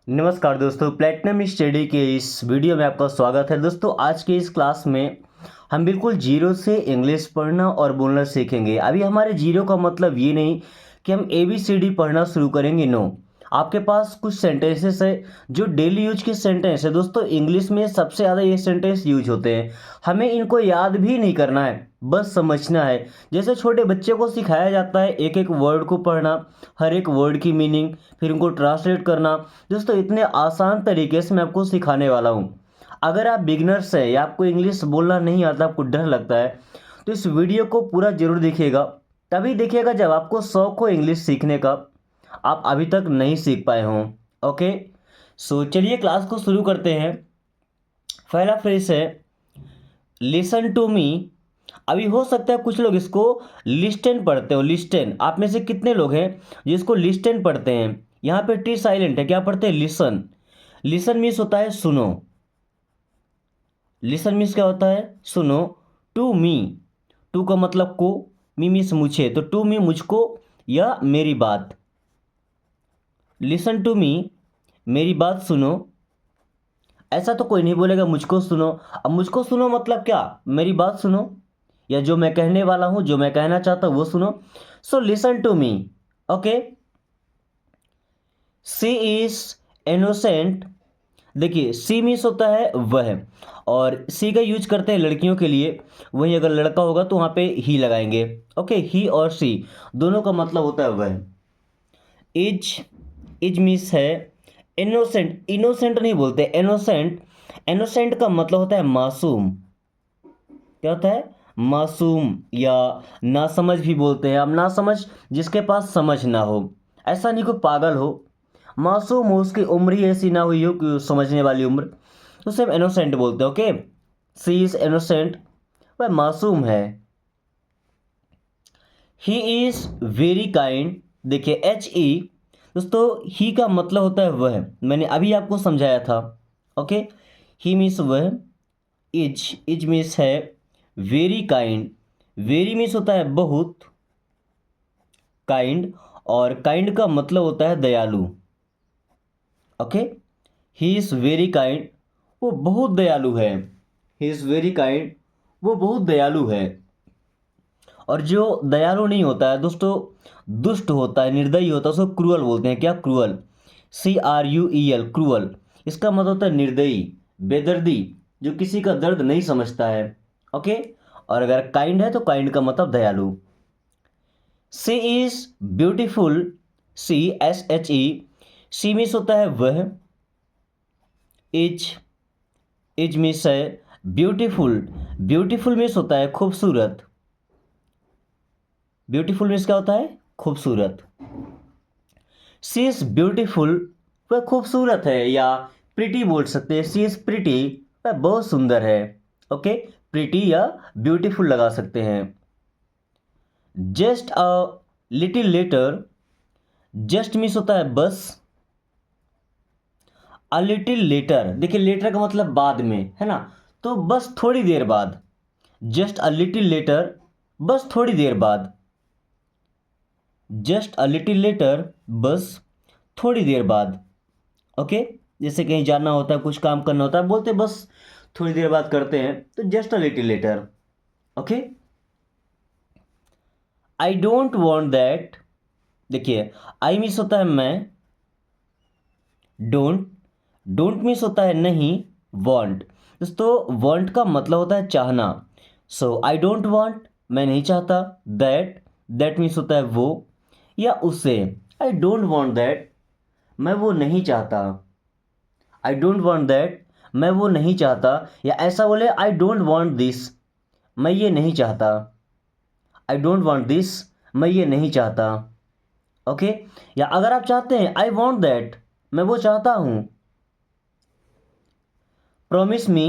नमस्कार दोस्तों, platinum study के इस वीडियो में आपका स्वागत है। दोस्तों, आज के इस क्लास में हम बिल्कुल जीरो से इंग्लिश पढ़ना और बोलना सीखेंगे। अभी हमारे जीरो का मतलब ये नहीं कि हम ABCD पढ़ना शुरू करेंगे। नो, आपके पास कुछ सेंटेंसेस है जो डेली यूज के सेंटेंस है। दोस्तों, इंग्लिश में सबसे ज़्यादा ये सेंटेंस यूज होते हैं। हमें इनको याद भी नहीं करना है, बस समझना है। जैसे छोटे बच्चे को सिखाया जाता है एक एक वर्ड को पढ़ना, हर एक वर्ड की मीनिंग, फिर उनको ट्रांसलेट करना। दोस्तों, इतने आसान तरीके से मैं आपको सिखाने वाला हूँ। अगर आप बिगनर्स हैं या आपको इंग्लिश बोलना नहीं आता, आपको डर लगता है, तो इस वीडियो को पूरा जरूर देखिएगा। तभी देखिएगा जब आपको शौक हो इंग्लिश सीखने का, आप अभी तक नहीं सीख पाए हों। ओके, सो चलिए क्लास को शुरू करते हैं। पहला फ्रेज है लिसन टू मी। अभी हो सकता है कुछ लोग इसको लिस्टन पढ़ते हो। लिस्टन, आप में से कितने लोग हैं जिसको लिस्टन पढ़ते हैं? यहाँ पे टी साइलेंट है, क्या पढ़ते हैं? लिसन। लिसन मीन्स होता है सुनो। लिसन मीन्स क्या होता है? सुनो। टू मी, टू का मतलब को, मी मीन्स मुझे, तो टू मी मुझको या मेरी बात। लिसन टू मी, मेरी बात सुनो। ऐसा तो कोई नहीं बोलेगा मुझको सुनो। अब मुझको सुनो मतलब क्या? मेरी बात सुनो, या जो मैं कहने वाला हूं, जो मैं कहना चाहता हूं वो सुनो। So listen to me. Okay. She is innocent. देखिए, सी मीन्स होता है वह, और सी का यूज करते हैं लड़कियों के लिए। वही अगर लड़का होगा तो वहां पे ही लगाएंगे। ओके, ही और सी दोनों का मतलब होता है वह। इज, इज मीन्स है इनोसेंट। इनोसेंट नहीं बोलते, इनोसेंट। इनोसेंट का मतलब होता है मासूम। क्या होता है? मासूम, या नासमझ भी बोलते हैं। अब नासमझ, जिसके पास समझ ना हो। ऐसा नहीं कोई पागल हो, मासूम हो, उसकी उम्र ही ऐसी ना हुई हो कि समझने वाली उम्र, तो सिर्फ इनोसेंट बोलते हैं। ओके, सी इज इनोसेंट, वह मासूम है। He is very kind. देखिए HE, दोस्तों ही का मतलब होता है वह, मैंने अभी आपको समझाया था। ओके, ही मीन्स वह। इज मीन्स है वेरी काइंड। वेरी मीन्स होता है बहुत, काइंड, और काइंड का मतलब होता है दयालु। Okay, he is very kind, वो बहुत दयालु है। ही इज वेरी काइंड, वो बहुत दयालु है। और जो दयालु नहीं होता है दोस्तों, दुष्ट होता है, निर्दयी होता है, उसको क्रूअल बोलते हैं। क्या? क्रूअल। CRUEL, cruel. इसका मतलब होता है निर्दयी, बेदर्दी, जो किसी का दर्द नहीं समझता है। ओके, और अगर काइंड है तो काइंड का मतलब दयालु। She is beautiful. CSHE, she means होता है वह। इज, इज मीन्स है ब्यूटीफुल। ब्यूटीफुल मीन्स होता है खूबसूरत। ब्यूटीफुल मीन्स क्या होता है? खूबसूरत। सी इज ब्यूटीफुल, वह खूबसूरत है, या प्रिटी बोल सकते हैं। सी इज प्रिटी, वह बहुत सुंदर है। ओके, प्रिटी या ब्यूटीफुल लगा सकते हैं। Just a little letter. Just means होता है बस। अ लिटिल लेटर, देखिए लेटर का मतलब बाद में, है ना? तो बस थोड़ी देर बाद। जस्ट अ लिटिल लेटर, बस थोड़ी देर बाद। जस्ट अ लिटिल लेटर, बस थोड़ी देर बाद। ओके, जैसे कहीं जाना होता है, कुछ काम करना होता है, बोलते हैं बस थोड़ी देर बाद करते हैं, तो just a little letter. Okay, I don't want that. देखिए, आई मीन्स होता है मैं, डोंट, डोंट मीन्स होता है नहीं, वॉन्ट। दोस्तों, वॉन्ट का मतलब होता है चाहना। सो आई डोंट वॉन्ट, मैं नहीं चाहता। दैट, दैट मीन्स होता है वो या उससे। आई डोंट वॉन्ट दैट, मैं वो नहीं चाहता। आई डोंट वॉन्ट दैट, मैं वो नहीं चाहता। या ऐसा बोले, आई डोंट वॉन्ट दिस, मैं ये नहीं चाहता। आई डोंट वॉन्ट दिस, मैं ये नहीं चाहता। ओके, या अगर आप चाहते हैं, आई वॉन्ट दैट, मैं वो चाहता हूं। प्रोमिस मी।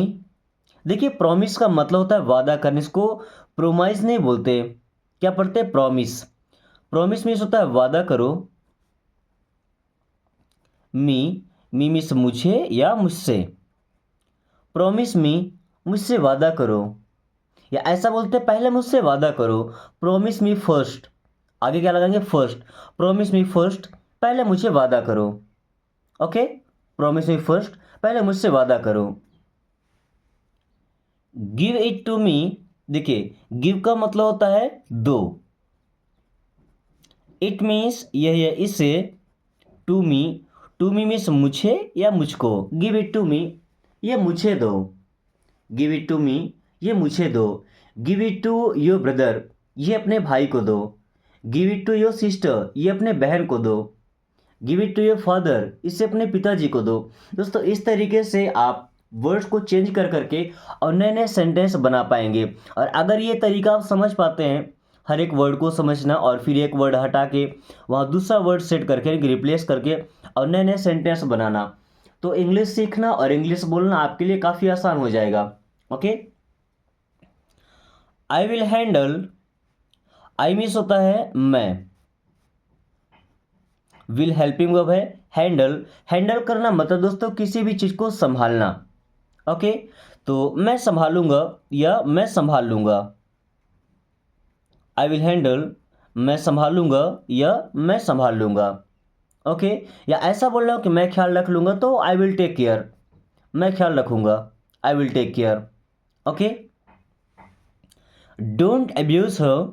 देखिए, प्रॉमिस का मतलब होता है वादा करने, इसको प्रोमाइज नहीं बोलते। क्या पढ़ते हैं? प्रॉमिस। प्रॉमिस मीन्स होता है वादा करो। मी, मी मीन्स मुझे या मुझसे। प्रॉमिस मी, मुझसे वादा करो। या ऐसा बोलते हैं पहले मुझसे वादा करो। प्रॉमिस मी फर्स्ट, आगे क्या लगाएंगे? फर्स्ट। प्रॉमिस मी फर्स्ट, पहले मुझे वादा करो। ओके, प्रॉमिस मी फर्स्ट, पहले मुझसे वादा करो। गिव इट टू मी, देखिए गिव का मतलब होता है दो, इट मीन्स यह है इसे, टू मी मीन्स मुझे या मुझको, गिव इट टू मी ये मुझे दो, गिव इट टू मी ये मुझे दो, give it to your brother ये अपने भाई को दो, give it to your sister ये अपने बहन को दो, give it to your father इसे अपने पिताजी को दो। दोस्तों इस तरीके से आप वर्ड्स को चेंज कर करके और नए नए सेंटेंस बना पाएंगे। और अगर ये तरीका आप समझ पाते हैं, हर एक वर्ड को समझना और फिर एक वर्ड हटा के वहाँ दूसरा वर्ड सेट करके रिप्लेस करके और नए नए सेंटेंस बनाना, तो इंग्लिश सीखना और इंग्लिश बोलना आपके लिए काफ़ी आसान हो जाएगा। Okay, I will handle, I means होता है मैं, विल हेल्पिंग वर्ब है, हैंडल, हैंडल करना मतलब दोस्तों किसी भी चीज़ को संभालना। ओके, तो मैं संभालूंगा या मैं संभाल लूंगा, आई विल हैंडल मैं संभालूंगा या मैं संभाल लूंगा। ओके, या ऐसा बोल रहा हूँ कि मैं ख्याल रख लूंगा तो आई विल टेक केयर, मैं ख्याल रखूंगा, I will take care. Okay, don't abuse her,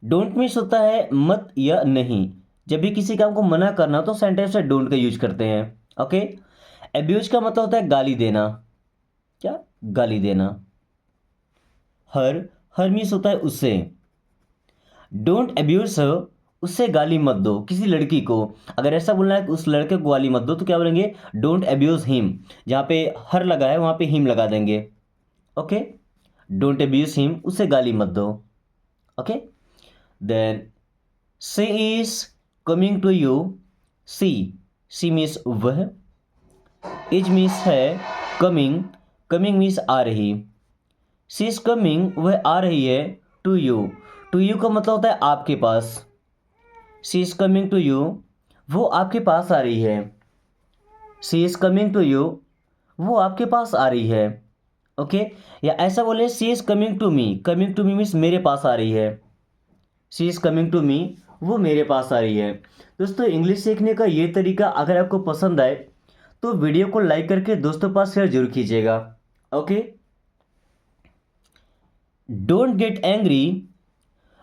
don't means होता है मत या नहीं, जब भी किसी काम को मना करना तो सेंटेंस में डोंट का यूज करते हैं। ओके, अब्यूज का मतलब होता है गाली देना, क्या गाली देना। हर मीन्स होता है उससे, डोंट अब्यूज हर उससे गाली मत दो, किसी लड़की को अगर ऐसा बोलना है कि उस लड़के को गाली मत दो तो क्या बोलेंगे, डोंट अब्यूज हिम, जहाँ पे हर लगा है वहाँ पे हिम लगा देंगे। ओके, डोंट अब्यूज हिम उससे गाली मत दो। Okay, then she is coming to you, she means वह, इज मीन्स है, कमिंग, कमिंग मीन्स आ रही, शी इज कमिंग वह आ रही है, टू यू का मतलब होता है आपके पास, she is coming to you वो आपके पास आ रही है, she is coming to you वो आपके पास आ रही है। ओके, या ऐसा बोले she is coming to me means मेरे पास आ रही है, she is coming to me वो मेरे पास आ रही है। दोस्तों इंग्लिश सीखने का ये तरीका अगर आपको पसंद आए तो वीडियो को लाइक करके दोस्तों पास शेयर जरूर कीजिएगा। Okay, don't get angry,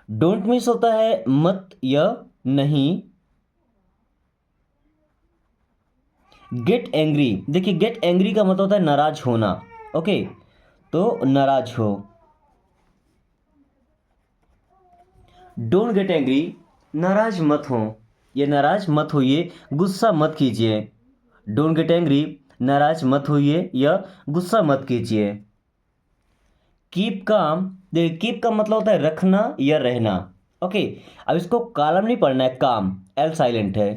don't means होता है मत या नहीं, गेट एंग्री, देखिए गेट एंग्री का मतलब होता है नाराज होना। ओके, तो नाराज हो, डोंट गेट एंग्री नाराज मत हो, ये नाराज मत होइए, गुस्सा मत कीजिए, डोंट गेट एंग्री नाराज मत होइए या गुस्सा मत कीजिए। कीप काम, देखिए कीप का मतलब होता है रखना या रहना। ओके, अब इसको कॉलम नहीं पढ़ना है, काम एल साइलेंट है,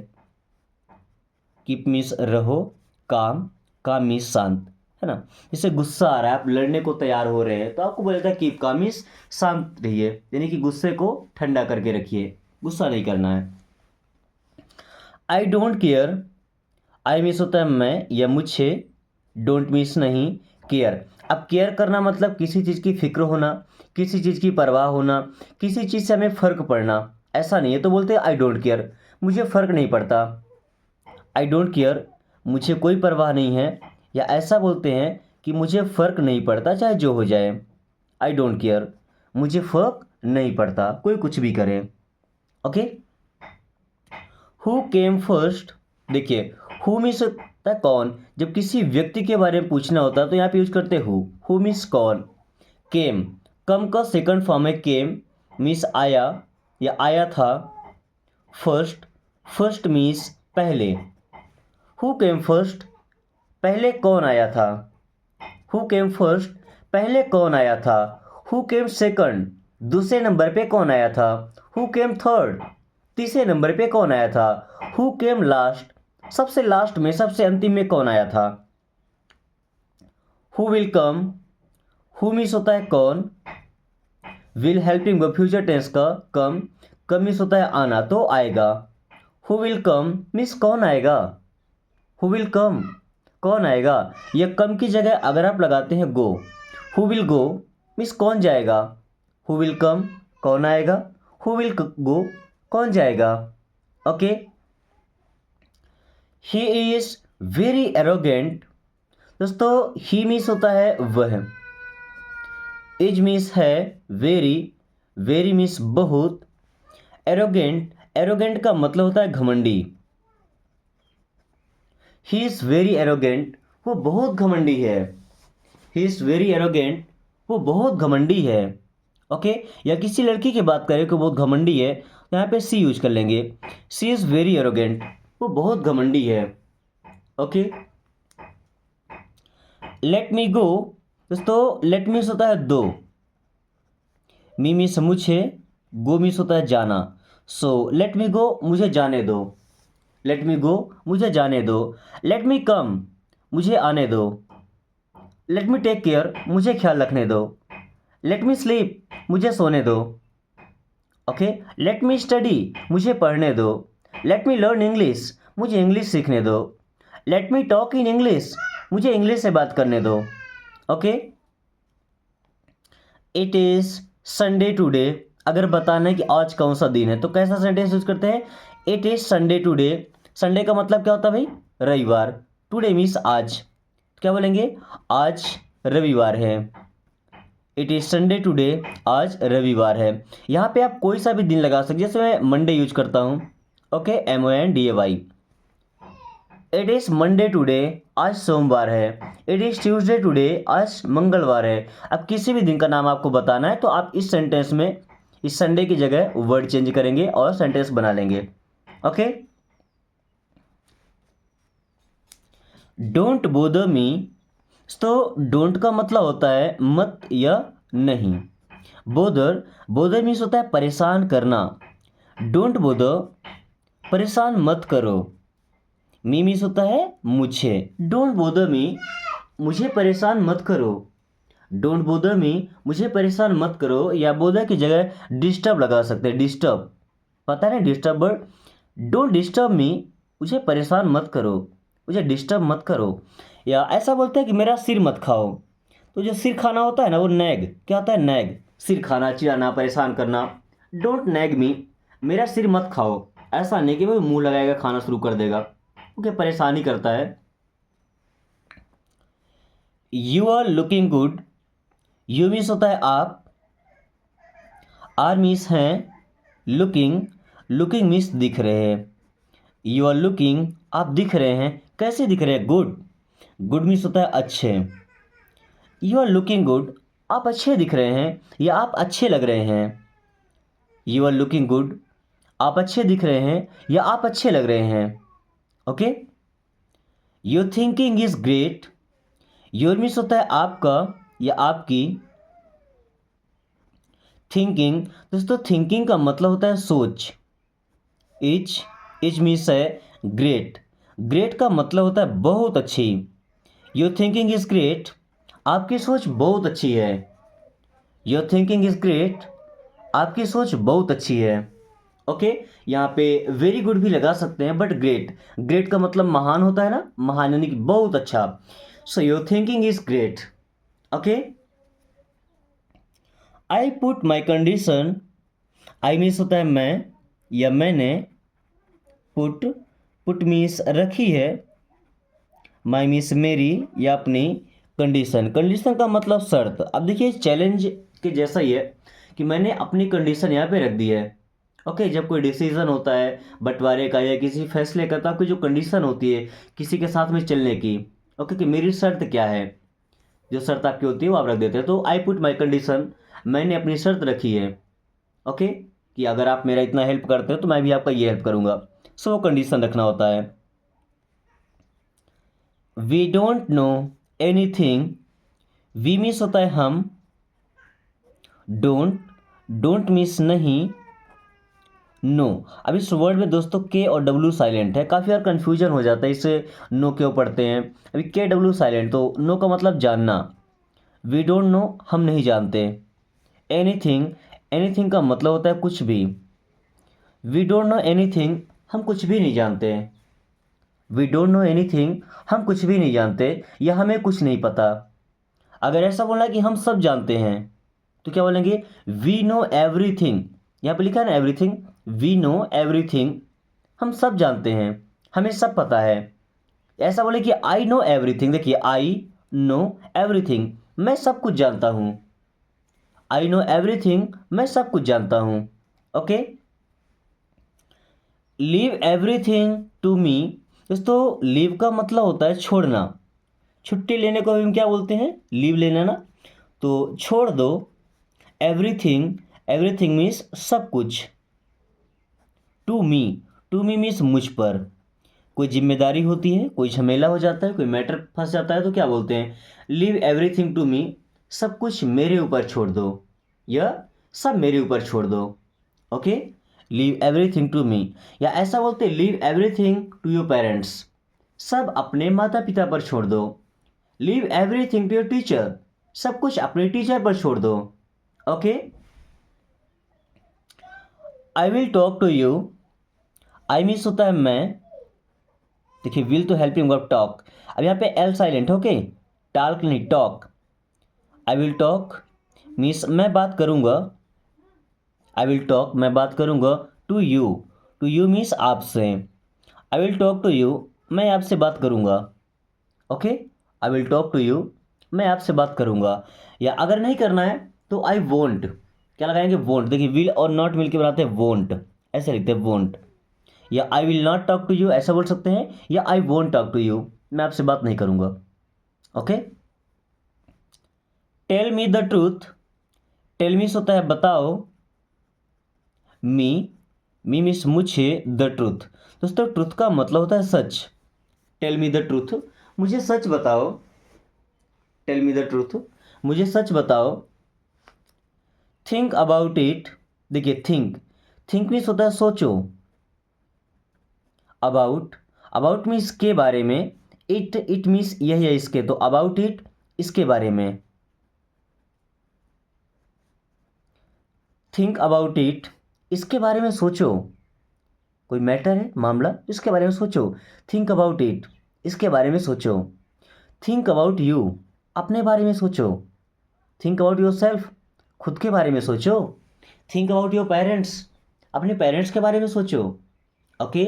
कीप मीन्स रहो, काम, काम मीन्स शांत, है ना। जैसे गुस्सा आ रहा है, आप लड़ने को तैयार हो रहे हैं तो आपको बोला जाता है कीप काम मीन्स शांत रहिए, यानी कि गुस्से को ठंडा करके रखिए, गुस्सा नहीं करना है। I don't care, I means होता है मैं या मुझे, डोंट मीन्स नहीं, केयर, अब केयर करना मतलब किसी चीज़ की फिक्र होना, किसी चीज़ की परवाह होना, किसी चीज़ से हमें फ़र्क पड़ना, ऐसा नहीं है तो बोलते हैं आई डोंट केयर, मुझे फ़र्क नहीं पड़ता, आई डोंट केयर मुझे कोई परवाह नहीं है, या ऐसा बोलते हैं कि मुझे फ़र्क नहीं पड़ता चाहे जो हो जाए, आई डोंट केयर मुझे फ़र्क नहीं पड़ता कोई कुछ भी करे। ओके, हु केम फर्स्ट, देखिए हु मीन्स होता है कौन, जब किसी व्यक्ति के बारे में पूछना होता है तो यहाँ पे यूज करते हैं हु मीन्स कौन। केम, कम का सेकंड फॉर्म है केम, मीन्स आया या आया था। फर्स्ट, फर्स्ट मीन्स पहले, हु केम फर्स्ट पहले कौन आया था, हु केम फर्स्ट पहले कौन आया था। हु केम सेकंड दूसरे नंबर पे कौन आया था। हु केम थर्ड तीसरे नंबर पे कौन आया था। हु केम लास्ट सबसे लास्ट में सबसे अंतिम में कौन आया था। Who will come, who means होता है कौन, will helping verb future tense का कम, कम मीन्स होता है आना तो आएगा। हु विल कम मीन्स कौन आएगा, हु विल कम कौन आएगा। यह कम की जगह अगर आप लगाते हैं गो, हु विल गो मीन्स कौन जाएगा, हु विल कम कौन आएगा, हु विल गो कौन जाएगा। Okay, he is very arrogant, दोस्तों ही मीन्स होता है वह, इज मीन्स है वेरी, वेरी मीन्स बहुत, एरोगेंट, एरोगेंट का मतलब होता है घमंडी। ही इज वेरी एरोगेंट, वो बहुत घमंडी है। ही इज वेरी एरोगेंट, वो बहुत घमंडी है। ओके, या किसी लड़की की बात करें कि वो बहुत घमंडी है, तो यहाँ पे सी यूज कर लेंगे। सी इज वेरी एरोगेंट, वो बहुत घमंडी है। ओके, लेट मी गो, दोस्तों लेट मीन्स होता है दो, मी मीन्स मुझे, गो मीन्स होता है जाना। सो लेट मी गो, मुझे जाने दो। लेट मी गो, मुझे जाने दो। लेट मी कम, मुझे आने दो। लेट मी टेक केयर, मुझे ख्याल रखने दो। लेट मी स्लीप, मुझे सोने दो। ओके, लेट मी स्टडी, मुझे पढ़ने दो। लेट मी लर्न इंग्लिश, मुझे इंग्लिश सीखने दो। Let me talk in English, मुझे इंग्लिश से बात करने दो। Okay, it is Sunday today, अगर बताना है कि आज कौन सा दिन है तो कैसा सेंटेंस यूज करते हैं, it is Sunday today. Sunday का मतलब क्या होता है भाई, रविवार। टुडे मीन्स आज, क्या बोलेंगे, आज रविवार है। इट इज संडे टुडे, आज रविवार है। यहाँ पे आप कोई सा भी दिन लगा सकते, जैसे मैं मंडे यूज करता हूँ। Okay, MONDAY। It is Monday today, आज सोमवार है। इट इज ट्यूसडे टुडे, आज मंगलवार है। अब किसी भी दिन का नाम आपको बताना है तो आप इस सेंटेंस में इस संडे की जगह वर्ड चेंज करेंगे और सेंटेंस बना लेंगे। ओके, डोंट बोदर मी, तो डोंट का मतलब होता है मत या नहीं। बोदर, बोदर मीन्स होता है परेशान करना। डोंट बोदर, परेशान मत करो। मी मीन्स होता है मुझे। डोंट बोदर मी, मुझे परेशान मत करो। डोंट बोदर मी, मुझे परेशान मत करो, या बोदर की जगह डिस्टर्ब लगा सकते हैं। डिस्टर्ब, पता है ना disturb word. Don't disturb me, मुझे परेशान मत करो, मुझे डिस्टर्ब मत करो। या ऐसा बोलते हैं कि मेरा सिर मत खाओ, तो जो सिर खाना होता है ना वो नैग, क्या होता है, नैग, सिर खाना, चिढ़ाना, परेशान करना। डोंट नैग मी, मेरा सिर मत खाओ। ऐसा नहीं कि वो मुंह लगाएगा खाना शुरू कर देगा, क्योंकि परेशानी करता है। You are looking good, you means होता है आप, आर मीन्स हैं, लुकिंग, लुकिंग मीन्स दिख रहे हैं। यू आर लुकिंग, आप दिख रहे हैं, कैसे दिख रहे हैं, गुड, गुड मीन्स होता है अच्छे। यू आर लुकिंग गुड, आप अच्छे दिख रहे हैं या आप अच्छे लग रहे हैं। यू आर लुकिंग गुड, आप अच्छे दिख रहे हैं या आप अच्छे लग रहे हैं। Okay, your thinking is great, your means होता है आपका या आपकी। थिंकिंग, दोस्तों थिंकिंग का मतलब होता है सोच। इज मीन्स है ग्रेट, ग्रेट का मतलब होता है बहुत अच्छी। योर थिंकिंग इज ग्रेट, आपकी सोच बहुत अच्छी है। योर थिंकिंग इज ग्रेट, आपकी सोच बहुत अच्छी है। ओके, यहाँ पे वेरी गुड भी लगा सकते हैं, बट ग्रेट, ग्रेट का मतलब महान होता है ना, महान यानी कि बहुत अच्छा। So your thinking is great. Okay, I put my condition, I means होता है मैं या मैंने। पुट, पुट मीन्स रखी है। माई मीन्स मेरी या अपनी। कंडीशन, कंडीशन का मतलब शर्त। अब देखिए चैलेंज के जैसा ही है कि मैंने अपनी कंडीशन यहाँ पे रख दी है। ओके, जब कोई डिसीजन होता है बंटवारे का या किसी फैसले का, तो आपकी जो कंडीशन होती है किसी के साथ में चलने की, ओके, कि मेरी शर्त क्या है, जो शर्त आपकी होती है वो आप रख देते हैं। तो आई पुट माई कंडीशन, मैंने अपनी शर्त रखी है। ओके, कि अगर आप मेरा इतना हेल्प करते हो तो मैं भी आपका ये हेल्प करूँगा। सो वो कंडीशन रखना होता है। We don't know anything, we means होता है हम। डोंट, डोंट मीन्स नहीं। नो, अब इस वर्ड में दोस्तों के और डब्ल्यू साइलेंट है, काफ़ी बार कन्फ्यूजन हो जाता है इससे, नो क्यों पढ़ते हैं। अभी के डब्ल्यू साइलेंट, तो नो का मतलब जानना। वी डोंट नो, हम नहीं जानते। एनीथिंग, एनीथिंग का मतलब होता है कुछ भी। वी डोंट नो एनीथिंग, हम कुछ भी नहीं जानते। वी डोंट नो एनीथिंग, हम कुछ भी नहीं जानते या हमें कुछ नहीं पता। अगर ऐसा बोला कि हम सब जानते हैं तो क्या बोलेंगे, वी नो एवरीथिंग। यहाँ पे लिखा है ना एवरीथिंग, वी नो एवरीथिंग, हम सब जानते हैं, हमें सब पता है। ऐसा बोले कि आई नो एवरीथिंग, देखिए आई नो एवरीथिंग, मैं सब कुछ जानता हूँ। आई नो एवरीथिंग, मैं सब कुछ जानता हूँ। Okay, leave everything to me. दोस्तों लीव का मतलब होता है छोड़ना। छुट्टी लेने को हम क्या बोलते हैं, लीव लेना ना। तो छोड़ दो, एवरीथिंग, एवरीथिंग मीन्स सब कुछ, to me, to me means मुझ पर। कोई जिम्मेदारी होती है, कोई झमेला हो जाता है, कोई मैटर फंस जाता है तो क्या बोलते हैं, लीव एवरीथिंग टू मी, सब कुछ मेरे ऊपर छोड़ दो, या सब मेरे ऊपर छोड़ दो। Okay, leave everything to me. या ऐसा बोलते हैं, leave everything to your parents, सब अपने माता पिता पर छोड़ दो। Leave everything to your teacher, सब कुछ अपने टीचर पर छोड़ दो। Okay, I will talk to you, I means होता है मैं, देखिए विल तो हेल्पिंग वर्ब टॉक, अब यहाँ पे एल साइलेंट, ओके, टाल्क नहीं talk. I will talk means मैं बात करूँगा, आई विल टॉक मैं बात करूँगा, टू यू मीन्स आपसे। I will talk to you, मैं आपसे बात करूँगा। Okay, I will talk to you, मैं आपसे बात करूँगा। या अगर नहीं करना है तो आई वोंट, क्या लगाएंगे, वोंट। देखिए विल और नॉट मिलकर बनाते हैं वोंट, ऐसे लिखते हैं वोंट। या I will not talk to you ऐसा बोल सकते हैं, या I won't talk to you, मैं आपसे बात नहीं करूँगा। Okay, tell me the truth, tell means होता है बताओ, मी, मी मीन्स मुझे, द ट्रूथ। दोस्तों ट्रूथ का मतलब होता है सच। टेल मी द ट्रूथ, मुझे सच बताओ। टेल मी द ट्रूथ, मुझे सच बताओ। थिंक अबाउट इट, देखिए थिंक, थिंक मीन्स होता है सोचो। अबाउट, अबाउट मीन्स के बारे में, इट मीन्स यह है इसके, तो अबाउट इट, इसके बारे में। थिंक अबाउट इट, इसके बारे में सोचो, कोई मैटर है, मामला, इसके बारे में सोचो। थिंक अबाउट इट, इसके बारे में सोचो। थिंक अबाउट यू, अपने बारे में सोचो। थिंक अबाउट योर सेल्फ, खुद के बारे में सोचो। थिंक अबाउट योर पेरेंट्स, अपने पेरेंट्स के बारे में सोचो। Okay,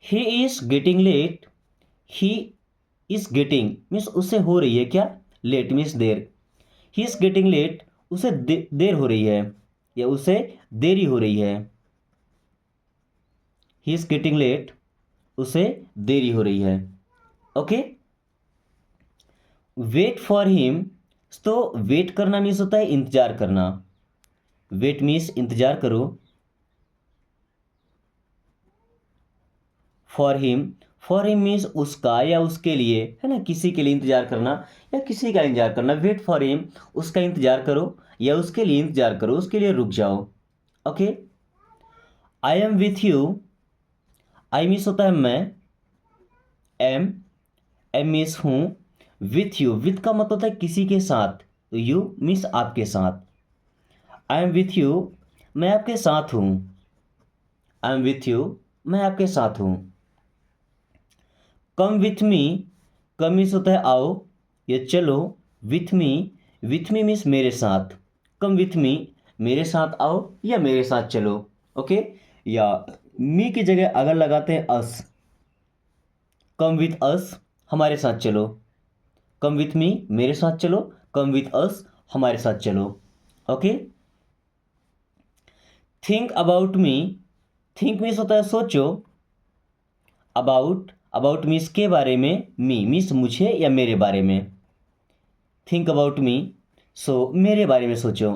he is getting late, he is getting means उसे हो रही है क्या, लेट मीन्स देर। ही इज गेटिंग लेट, उसे देर हो रही है, या उसे देरी हो रही है। ही इज गेटिंग लेट, उसे देरी हो रही है। ओके, वेट फॉर हिम, तो वेट करना मीन्स होता है इंतजार करना। वेट मीन्स इंतजार करो। फॉर हिम मीन्स उसका या उसके लिए, है ना, किसी के लिए इंतजार करना या किसी का इंतजार करना। वेट फॉर हिम, उसका इंतजार करो या उसके लिए इंतजार करो, उसके लिए रुक जाओ। Okay, I am with you, I means होता है मैं, एम, एम मीन्स हूँ, विथ यू, विथ का मतलब होता है किसी के साथ, तो यू मीन्स आपके साथ। आई एम विथ यू, मैं आपके साथ हूँ। आई एम विथ यू, मैं आपके साथ हूँ। Come with me, come means होता है आओ या चलो। विथ मी मीन्स मेरे साथ। कम विथ मी, मेरे साथ आओ या मेरे साथ चलो। ओके, या मी की जगह अगर लगाते हैं अस, कम विथ अस, हमारे साथ चलो। कम विथ मी, मेरे साथ चलो। कम विथ अस, हमारे साथ चलो। Okay, think about me, think means होता है सोचो। अबाउट, अबाउट मीन्स के बारे में, मी मीन्स मुझे या मेरे बारे में। थिंक अबाउट मी, सो मेरे बारे में सोचो।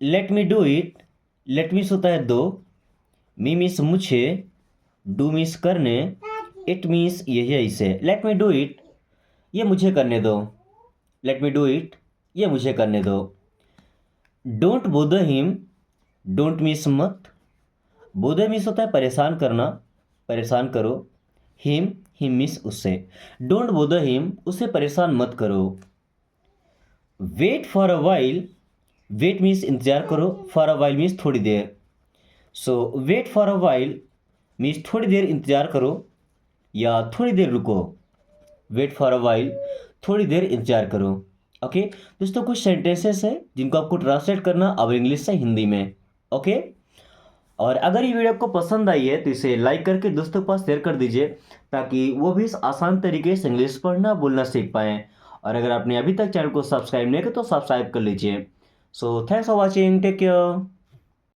Let me do it, let means होता है दो, मी मीन्स मुझे, डू मीन्स करने, इट मीन्स यही है इसे। लेट मी डू इट, ये मुझे करने दो। लेट मी डू इट, ये मुझे करने दो। Don't bother him, don't means मत, बोदर मीन्स होता है परेशान करना, परेशान करो। हिम, हिम मीन्स उससे। डोंट बोदर हिम, उसे परेशान मत करो। Wait for a while, wait means इंतजार करो, फॉर अ वाइल मीन्स थोड़ी देर। So wait for a while means थोड़ी देर इंतजार करो या थोड़ी देर रुको। वेट फॉर अ वाइल, थोड़ी देर इंतजार करो। ओके, दोस्तों कुछ सेंटेंसेस है जिनको आपको ट्रांसलेट करना अब इंग्लिश से हिंदी में। ओके, और अगर ये वीडियो आपको पसंद आई है तो इसे लाइक करके दोस्तों के पास शेयर कर दीजिए, ताकि वो भी इस आसान तरीके से इंग्लिश पढ़ना बोलना सीख पाएँ। और अगर आपने अभी तक चैनल को सब्सक्राइब नहीं किया तो सब्सक्राइब कर लीजिए। So thanks for watching, take care.